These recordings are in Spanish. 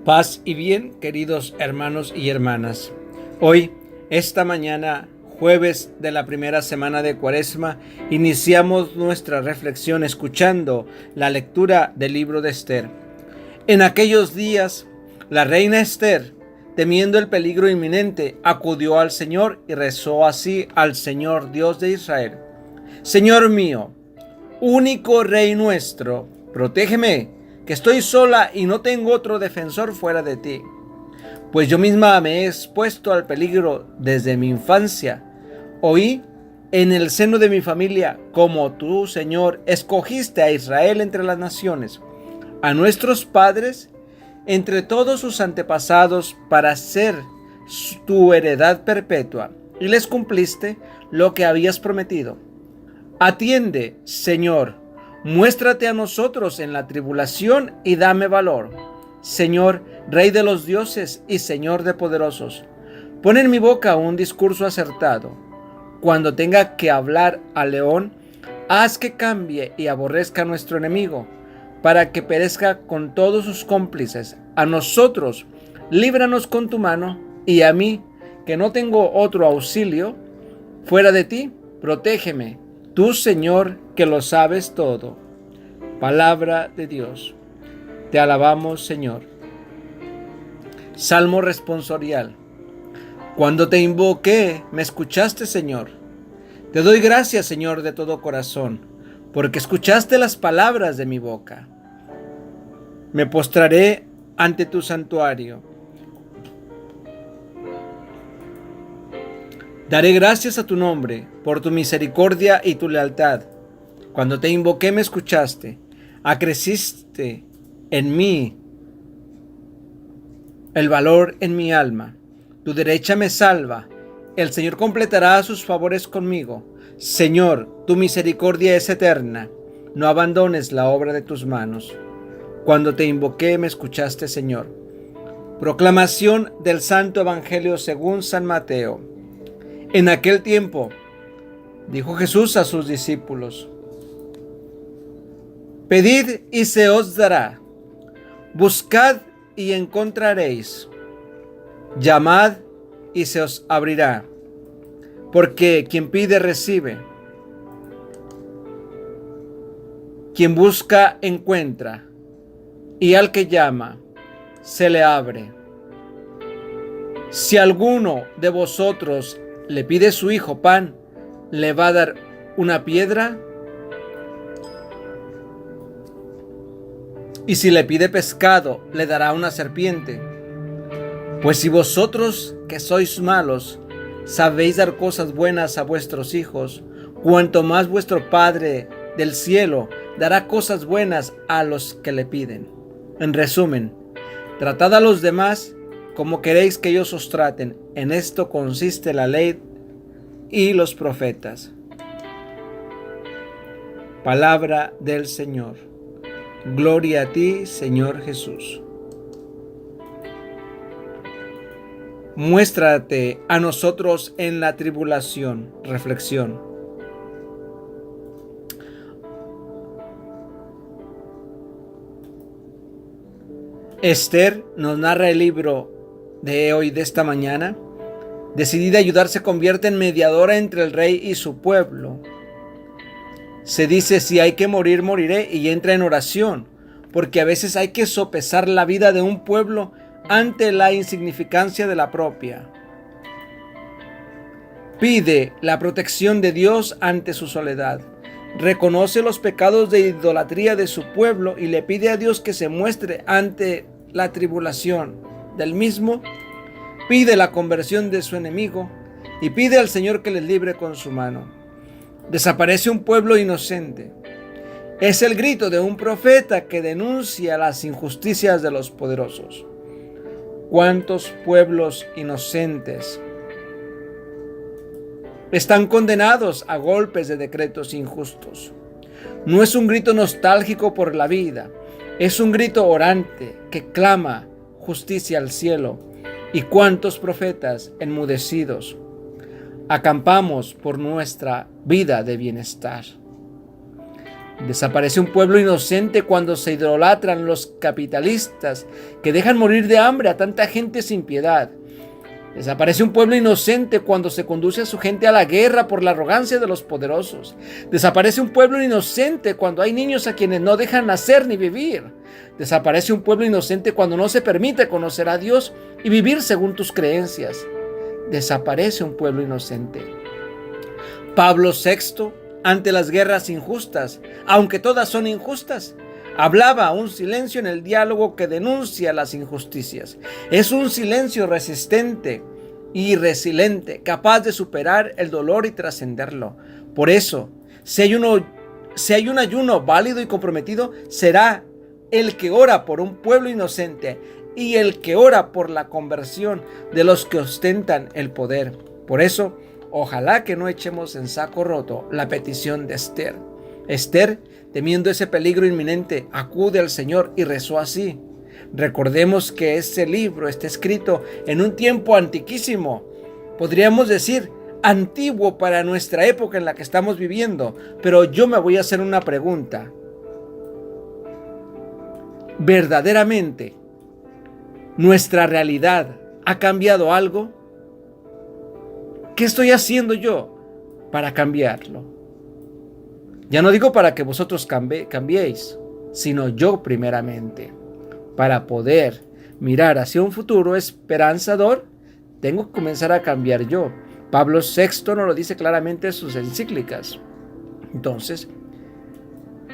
Paz y bien, queridos hermanos y hermanas. Hoy, esta mañana, jueves de la primera semana de Cuaresma, iniciamos nuestra reflexión escuchando la lectura del libro de Esther. En aquellos días, la reina Esther, temiendo el peligro inminente, acudió al Señor y rezó así al Señor Dios de Israel: Señor mío, único Rey nuestro, protégeme, que estoy sola y no tengo otro defensor fuera de ti. Pues yo misma me he expuesto al peligro desde mi infancia. Oí en el seno de mi familia como tú, Señor, escogiste a Israel entre las naciones, a nuestros padres entre todos sus antepasados para ser tu heredad perpetua, y les cumpliste lo que habías prometido. Atiende, Señor, muéstrate a nosotros en la tribulación y dame valor. Señor, Rey de los dioses y Señor de poderosos, pon en mi boca un discurso acertado. Cuando tenga que hablar al león, haz que cambie y aborrezca a nuestro enemigo, para que perezca con todos sus cómplices. A nosotros, líbranos con tu mano, y a mí, que no tengo otro auxilio fuera de ti, protégeme. Tú, Señor, que lo sabes todo. Palabra de Dios. Te alabamos, Señor. Salmo responsorial. Cuando te invoqué, me escuchaste, Señor. Te doy gracias, Señor, de todo corazón, porque escuchaste las palabras de mi boca. Me postraré ante tu santuario. Daré gracias a tu nombre por tu misericordia y tu lealtad. Cuando te invoqué me escuchaste, acreciste en mí el valor en mi alma. Tu derecha me salva. El Señor completará sus favores conmigo. Señor, tu misericordia es eterna. No abandones la obra de tus manos. Cuando te invoqué me escuchaste, Señor. Proclamación del Santo Evangelio según San Mateo. En aquel tiempo, dijo Jesús a sus discípulos: Pedid y se os dará, buscad y encontraréis, llamad y se os abrirá, porque quien pide recibe, quien busca encuentra, y al que llama se le abre. Si alguno de vosotros le pide su hijo pan, ¿le va a dar una piedra? Y si le pide pescado, ¿le dará una serpiente? Pues si vosotros, que sois malos, sabéis dar cosas buenas a vuestros hijos, cuanto más vuestro Padre del cielo dará cosas buenas a los que le piden. En resumen, tratad a los demás como queréis que ellos os traten. En esto consiste la ley y los profetas. Palabra del Señor. Gloria a ti, Señor Jesús. Muéstrate a nosotros en la tribulación. Reflexión. Esther nos narra el libro de hoy, de esta mañana. Decidida a ayudar, se convierte en mediadora entre el rey y su pueblo. Se dice: si hay que morir, moriré, y entra en oración, porque a veces hay que sopesar la vida de un pueblo ante la insignificancia de la propia. Pide la protección de Dios ante su soledad. Reconoce los pecados de idolatría de su pueblo y le pide a Dios que se muestre ante la tribulación del mismo. Pide la conversión de su enemigo y pide al Señor que les libre con su mano. Desaparece un pueblo inocente. Es el grito de un profeta que denuncia las injusticias de los poderosos. ¿Cuántos pueblos inocentes están condenados a golpes de decretos injustos? No es un grito nostálgico por la vida, es un grito orante que clama justicia al cielo. ¿Y cuántos profetas enmudecidos acampamos por nuestra vida de bienestar? Desaparece un pueblo inocente cuando se idolatran los capitalistas que dejan morir de hambre a tanta gente sin piedad. Desaparece un pueblo inocente cuando se conduce a su gente a la guerra por la arrogancia de los poderosos. Desaparece un pueblo inocente cuando hay niños a quienes no dejan nacer ni vivir. Desaparece un pueblo inocente cuando no se permite conocer a Dios y vivir según tus creencias. Desaparece un pueblo inocente. Pablo VI, ante las guerras injustas, aunque todas son injustas, hablaba un silencio en el diálogo que denuncia las injusticias. Es un silencio resistente y resiliente, capaz de superar el dolor y trascenderlo. Por eso, si hay un ayuno válido y comprometido, será el que ora por un pueblo inocente y el que ora por la conversión de los que ostentan el poder. Por eso, ojalá que no echemos en saco roto la petición de Esther. Esther, temiendo ese peligro inminente, acude al Señor y rezó así. Recordemos que este libro está escrito en un tiempo antiquísimo, podríamos decir antiguo para nuestra época en la que estamos viviendo, pero yo me voy a hacer una pregunta. ¿Verdaderamente nuestra realidad ha cambiado algo? ¿Qué estoy haciendo yo para cambiarlo? Ya no digo para que vosotros cambiéis, sino yo primeramente. Para poder mirar hacia un futuro esperanzador, tengo que comenzar a cambiar yo. Pablo VI nos lo dice claramente en sus encíclicas. Entonces,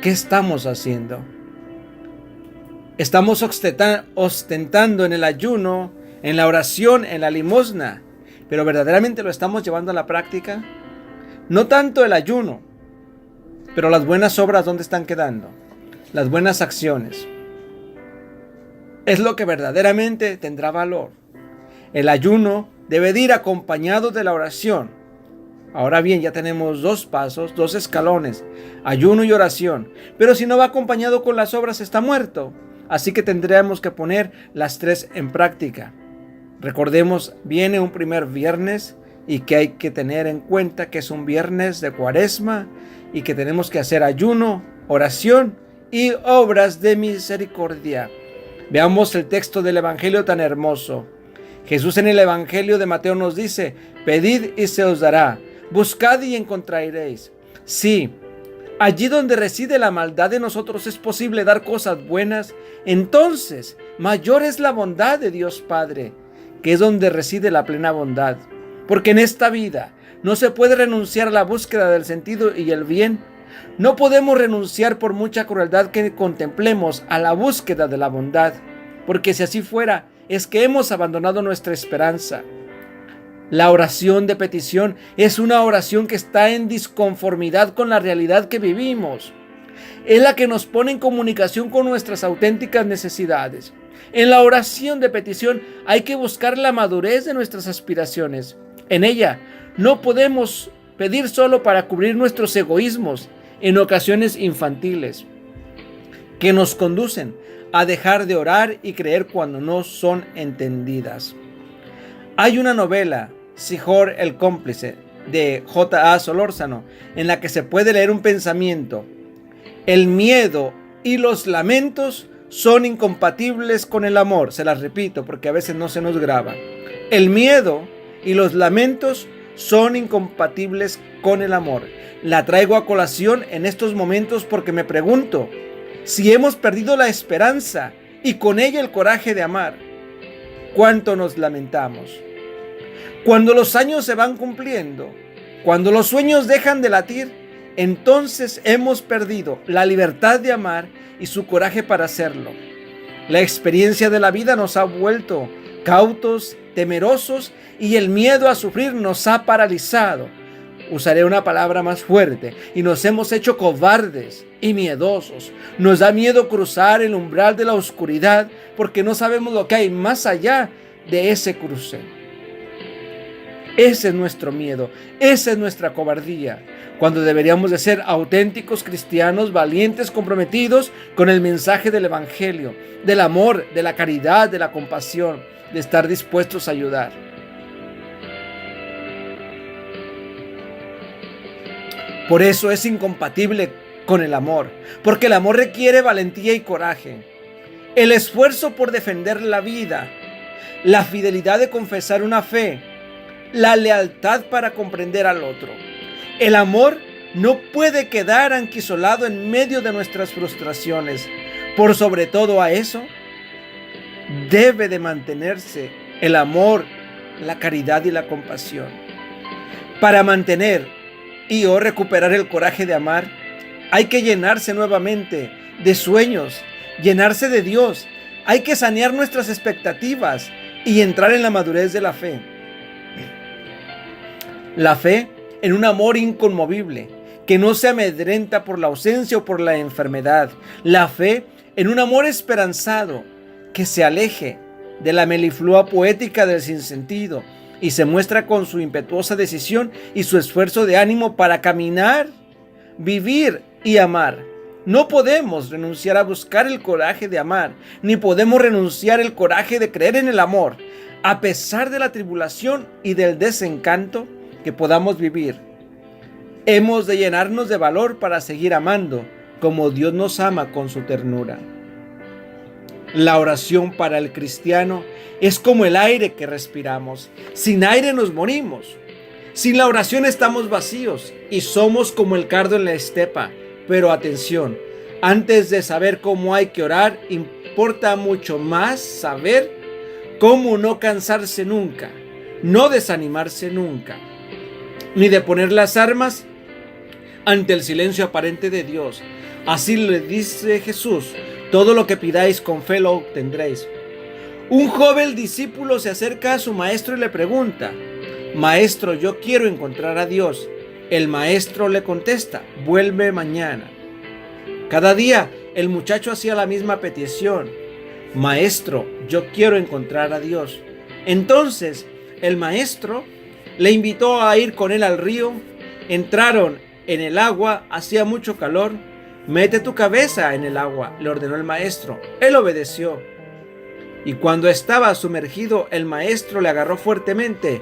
¿qué estamos haciendo? Estamos ostentando en el ayuno, en la oración, en la limosna, pero ¿verdaderamente lo estamos llevando a la práctica? No tanto el ayuno, pero las buenas obras, ¿dónde están quedando? Las buenas acciones. Es lo que verdaderamente tendrá valor. El ayuno debe de ir acompañado de la oración. Ahora bien, ya tenemos 2 pasos, 2 escalones, ayuno y oración. Pero si no va acompañado con las obras, está muerto. Así que tendremos que poner las 3 en práctica. Recordemos, viene un primer viernes y que hay que tener en cuenta que es un viernes de Cuaresma y que tenemos que hacer ayuno, oración y obras de misericordia. Veamos el texto del Evangelio tan hermoso. Jesús en el Evangelio de Mateo nos dice: pedid y se os dará, buscad y encontraréis. Sí, allí donde reside la maldad de nosotros es posible dar cosas buenas, entonces mayor es la bondad de Dios Padre, que es donde reside la plena bondad. Porque en esta vida no se puede renunciar a la búsqueda del sentido y el bien. No podemos renunciar por mucha crueldad que contemplemos a la búsqueda de la bondad, porque si así fuera, es que hemos abandonado nuestra esperanza. La oración de petición es una oración que está en disconformidad con la realidad que vivimos. Es la que nos pone en comunicación con nuestras auténticas necesidades. En la oración de petición hay que buscar la madurez de nuestras aspiraciones. En ella no podemos pedir solo para cubrir nuestros egoísmos, en ocasiones infantiles, que nos conducen a dejar de orar y creer cuando no son entendidas. Hay una novela, Sihor el cómplice, de J.A. Solórzano, en la que se puede leer un pensamiento: el miedo y los lamentos son incompatibles con el amor. Se las repito porque a veces no se nos graba. El miedo y los lamentos son incompatibles con el amor. La traigo a colación en estos momentos porque me pregunto si hemos perdido la esperanza y con ella el coraje de amar. ¿Cuánto nos lamentamos? Cuando los años se van cumpliendo, cuando los sueños dejan de latir, entonces hemos perdido la libertad de amar y su coraje para hacerlo. La experiencia de la vida nos ha vuelto cautos, temerosos, y el miedo a sufrir nos ha paralizado. Usaré una palabra más fuerte: y nos hemos hecho cobardes y miedosos. Nos da miedo cruzar el umbral de la oscuridad porque no sabemos lo que hay más allá de ese cruce. Ese es nuestro miedo, esa es nuestra cobardía, cuando deberíamos de ser auténticos cristianos, valientes, comprometidos con el mensaje del Evangelio, del amor, de la caridad, de la compasión, de estar dispuestos a ayudar. Por eso es incompatible con el amor, porque el amor requiere valentía y coraje, el esfuerzo por defender la vida, la fidelidad de confesar una fe, la lealtad para comprender al otro. El amor no puede quedar anquisolado en medio de nuestras frustraciones. Por sobre todo a eso, debe de mantenerse el amor, la caridad y la compasión. Para mantener o recuperar el coraje de amar, hay que llenarse nuevamente de sueños, llenarse de Dios. Hay que sanear nuestras expectativas y entrar en la madurez de la fe. La fe en un amor inconmovible, que no se amedrenta por la ausencia o por la enfermedad. La fe en un amor esperanzado, que se aleje de la meliflua poética del sinsentido y se muestra con su impetuosa decisión y su esfuerzo de ánimo para caminar, vivir y amar. No podemos renunciar a buscar el coraje de amar, ni podemos renunciar al coraje de creer en el amor, a pesar de la tribulación y del desencanto que podamos vivir. Hemos de llenarnos de valor para seguir amando como Dios nos ama con su ternura. La oración para el cristiano es como el aire que respiramos. Sin aire nos morimos. Sin la oración estamos vacíos y somos como el cardo en la estepa. Pero atención, antes de saber cómo hay que orar, importa mucho más saber cómo no cansarse nunca, no desanimarse nunca, ni de poner las armas ante el silencio aparente de Dios. Así le dice Jesús: todo lo que pidáis con fe lo obtendréis. Un joven discípulo se acerca a su maestro y le pregunta: Maestro, yo quiero encontrar a Dios. El maestro le contesta: vuelve mañana. Cada día el muchacho hacía la misma petición: Maestro, yo quiero encontrar a Dios. Entonces el maestro le invitó a ir con él al río. Entraron en el agua, hacía mucho calor. Mete tu cabeza en el agua, le ordenó el maestro. Él obedeció. Y cuando estaba sumergido, el maestro le agarró fuertemente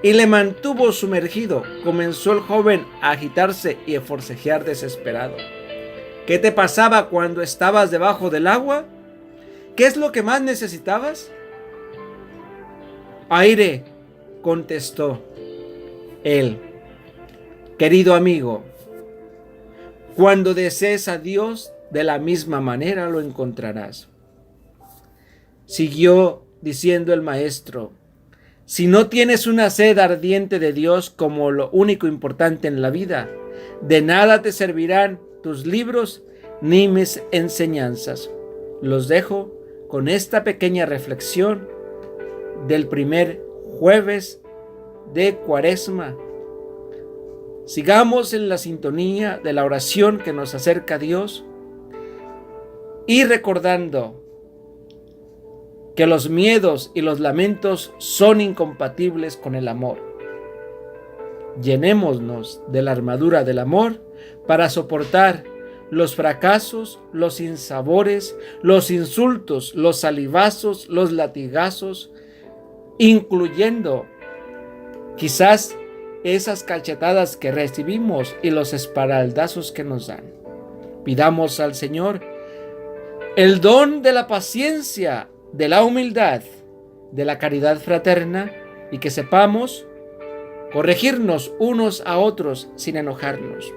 y le mantuvo sumergido. Comenzó el joven a agitarse y a forcejear desesperado. ¿Qué te pasaba cuando estabas debajo del agua? ¿Qué es lo que más necesitabas? Aire, contestó él. Querido amigo, cuando desees a Dios, de la misma manera lo encontrarás. Siguió diciendo el maestro: si no tienes una sed ardiente de Dios como lo único importante en la vida, de nada te servirán tus libros ni mis enseñanzas. Los dejo con esta pequeña reflexión del primer jueves de Cuaresma. Sigamos en la sintonía de la oración que nos acerca a Dios y recordando que los miedos y los lamentos son incompatibles con el amor. Llenémonos de la armadura del amor para soportar los fracasos, los sinsabores, los insultos, los salivazos, los latigazos, incluyendo quizás esas cachetadas que recibimos y los espaldazos que nos dan. Pidamos al Señor el don de la paciencia, de la humildad, de la caridad fraterna, y que sepamos corregirnos unos a otros sin enojarnos.